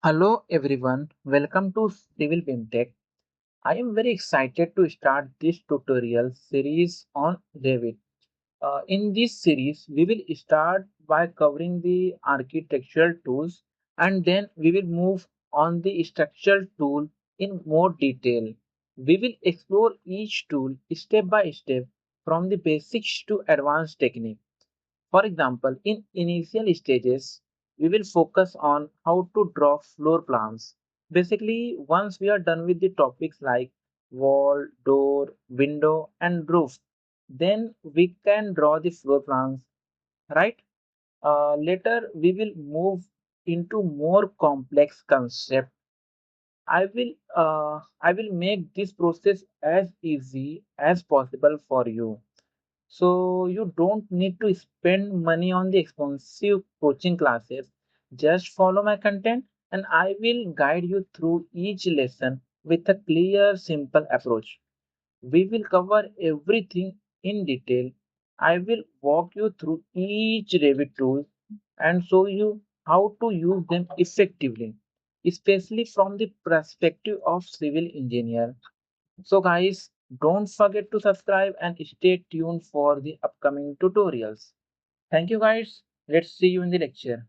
Hello everyone, welcome to Civil BIM Tech. I am very excited to start this tutorial series on Revit. In this series, we will start by covering the architectural tools and then we will move on the structural tool in more detail. We will explore each tool step by step from the basics to advanced technique. For example, in initial stages, we will focus on how to draw floor plans. Basically, once we are done with the topics like wall, door, window, and roof, then we can draw the floor plans, right? Later, we will move into more complex concept. I will make this process as easy as possible for you. So you don't need to spend money on the expensive coaching classes. Just follow my content and I will guide you through each lesson with a clear, simple approach. We will cover everything in detail. I will walk you through each Revit tool and show you how to use them effectively, especially from the perspective of civil engineer. So guys, don't forget to subscribe and stay tuned for the upcoming tutorials. Thank you guys. Let's see you in the lecture.